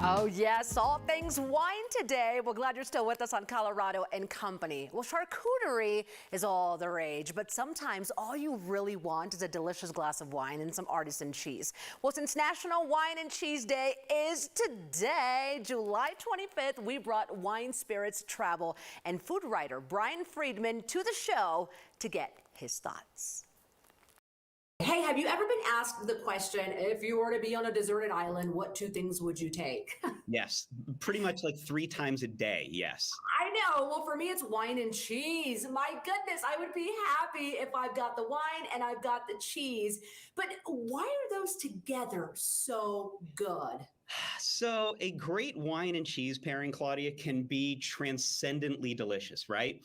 Oh yes, all things wine today. We're glad you're still with us on Colorado and Company. Well, charcuterie is all the rage, but sometimes all you really want is a delicious glass of wine and some artisan cheese. Well, since National Wine and Cheese Day is today, July 25th, we brought wine, spirits, travel, and food writer Brian Freedman to the show to get his thoughts. Hey, have you ever been asked the question, if you were to be on a deserted island, what two things would you take? Yes, pretty much like 3 times a day, yes. I know. Well, for me, it's wine and cheese. My goodness, I would be happy if I've got the wine and I've got the cheese. But why are those together so good? So a great wine and cheese pairing, Claudia, can be transcendently delicious, right?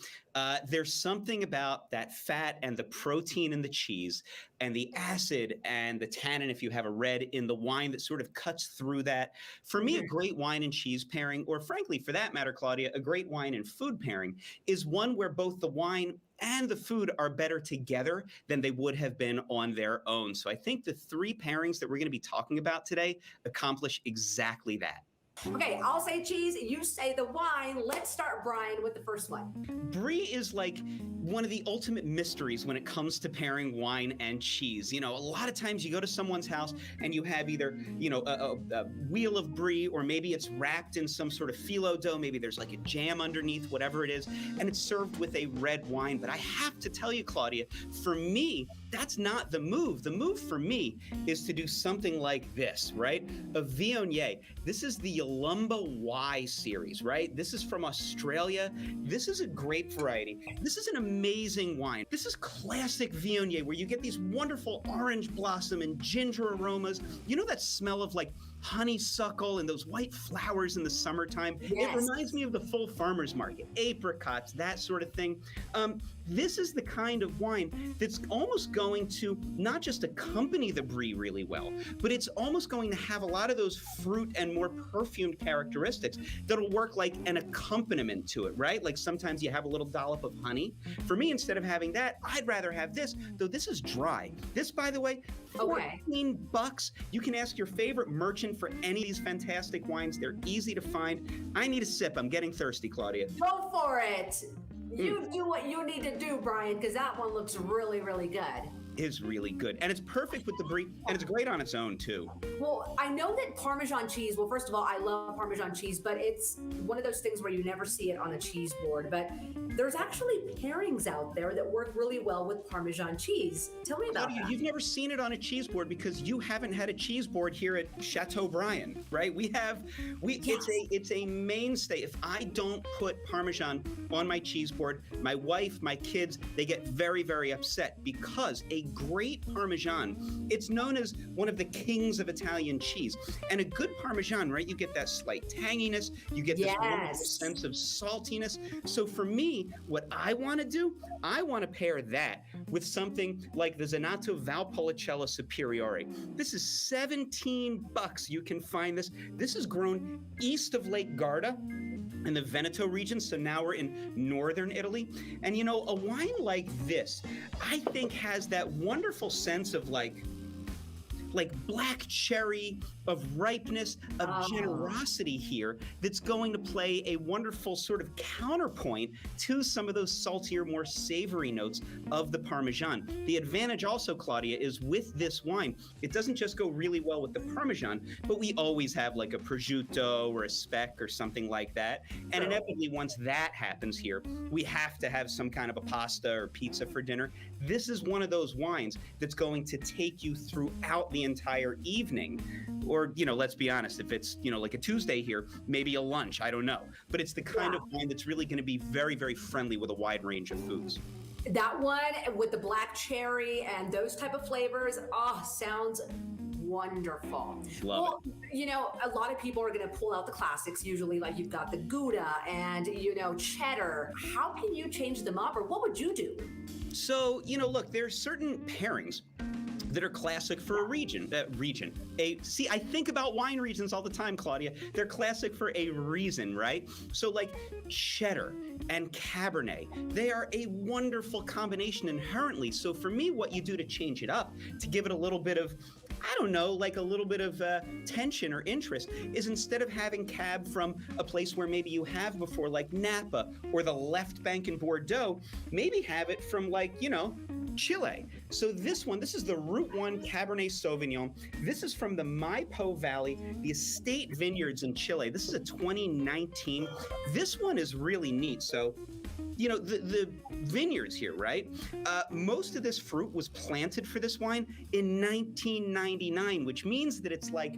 There's something about that fat and the protein in the cheese and the acid and the tannin, if you have a red, in the wine that sort of cuts through that. For me, a great wine and cheese pairing, or frankly, for that matter, Claudia, a great wine and food pairing is one where both the wine and the food are better together than they would have been on their own. So I think the 3 pairings that we're going to be talking about today accomplish exactly that. Okay, I'll say cheese, you say the wine. Let's start, Brian, with the first one. Brie is like one of the ultimate mysteries when it comes to pairing wine and cheese. You know, a lot of times you go to someone's house and you have either, a wheel of Brie, or maybe it's wrapped in some sort of phyllo dough. Maybe there's like a jam underneath, whatever it is, and it's served with a red wine. But I have to tell you, Claudia, for me, that's not the move. The move for me is to do something like this, right? A Viognier. This is the Yalumba Y series, right? This is from Australia. This is a grape variety. This is an amazing wine. This is classic Viognier, where you get these wonderful orange blossom and ginger aromas. You know that smell of like honeysuckle and those white flowers in the summertime? Yes. It reminds me of the full farmer's market, apricots, that sort of thing. This is the kind of wine that's almost going to not just accompany the Brie really well, but it's almost going to have a lot of those fruit and more perfumed characteristics that'll work like an accompaniment to it, right? Like sometimes you have a little dollop of honey. For me, instead of having that, I'd rather have this, though this is dry. This, by the way, $14. You can ask your favorite merchant for any of these fantastic wines. They're easy to find. I need a sip. I'm getting thirsty, Claudia. Go for it. You do what you need to do, Brian, because that one looks really, really good. Is really good, and it's perfect with the Brie, and it's great on its own too. Well, I know that Parmesan cheese, well, first of all, I love Parmesan cheese, but it's one of those things where you never see it on a cheese board. But there's actually pairings out there that work really well with Parmesan cheese. Tell me about that. You've never seen it on a cheese board because you haven't had a cheese board here at Chateau Brian, right? Yes. It's a mainstay. If I don't put Parmesan on my cheese board, my wife, my kids, they get very, very upset, because a great Parmesan, it's known as one of the kings of Italian cheese. And a good Parmesan, right? You get that slight tanginess, you get this wonderful sense of saltiness. So for me, what I want to do, I want to pair that with something like the Zenato Valpolicella Superiore. This is $17. You can find this. This is grown east of Lake Garda in the Veneto region, so now we're in northern Italy. And you know, a wine like this, I think, has that wonderful sense of like black cherry, of ripeness, of generosity here, that's going to play a wonderful sort of counterpoint to some of those saltier, more savory notes of the Parmesan. The advantage also, Claudia, is with this wine, it doesn't just go really well with the Parmesan, but we always have like a prosciutto or a speck or something like that. And inevitably, once that happens here, we have to have some kind of a pasta or pizza for dinner. This is one of those wines that's going to take you throughout the entire evening. Or, let's be honest, if it's, like a Tuesday here, maybe a lunch, I don't know. But it's the kind of wine that's really going to be very, very friendly with a wide range of foods. That one with the black cherry and those type of flavors, sounds wonderful. Love it. A lot of people are going to pull out the classics, usually, like you've got the Gouda and, cheddar. How can you change them up, or what would you do? So, look, there's certain pairings that are classic for a region. See, I think about wine regions all the time, Claudia. They're classic for a reason, right? So like cheddar and Cabernet, they are a wonderful combination inherently. So for me, what you do to change it up, to give it a little bit of, I don't know, like a little bit of tension or interest, is instead of having Cab from a place where maybe you have before, like Napa or the left bank in Bordeaux, maybe have it from like, Chile. So this is the Route 1 Cabernet Sauvignon. This is from the Maipo Valley, the Estate Vineyards in Chile. This is a 2019. This one is really neat. So the vineyards here, right? Most of this fruit was planted for this wine in 1999, which means that it's like,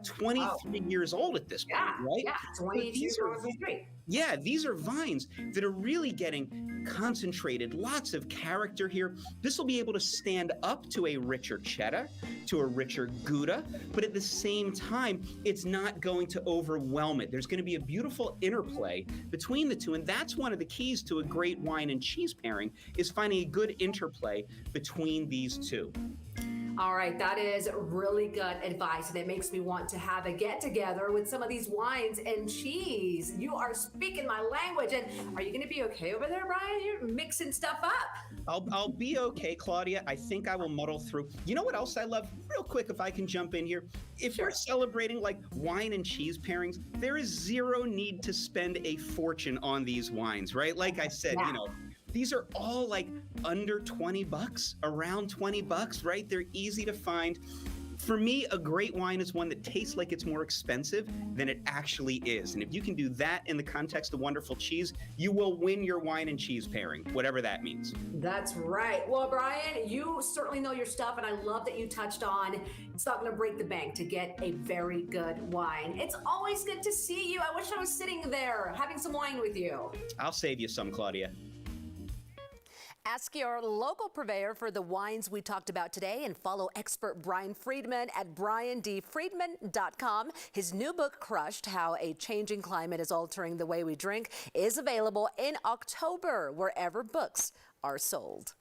23 years old at this point, right? Yeah, 22 years straight. Yeah, these are vines that are really getting concentrated, lots of character here. This will be able to stand up to a richer Cheddar, to a richer Gouda, but at the same time, it's not going to overwhelm it. There's going to be a beautiful interplay between the two, and that's one of the keys to a great wine and cheese pairing, is finding a good interplay between these two. All right, that is really good advice, and it makes me want to have a get-together with some of these wines and cheese. You are speaking my language, and are you going to be okay over there, Brian? You're mixing stuff up. I'll be okay, Claudia. I think I will muddle through. You know what else I love? Real quick, if I can jump in here. If Sure. we're celebrating like wine and cheese pairings, there is zero need to spend a fortune on these wines, right? Like I said, Yeah. these are all like under $20, around $20, right? They're easy to find. For me, a great wine is one that tastes like it's more expensive than it actually is. And if you can do that in the context of wonderful cheese, you will win your wine and cheese pairing, whatever that means. That's right. Well, Brian, you certainly know your stuff, and I love that you touched on it's not going to break the bank to get a very good wine. It's always good to see you. I wish I was sitting there having some wine with you. I'll save you some, Claudia. Ask your local purveyor for the wines we talked about today and follow expert Brian Freedman at briandfreedman.com. His new book, Crushed, How a Changing Climate is Altering the Way We Drink, is available in October wherever books are sold.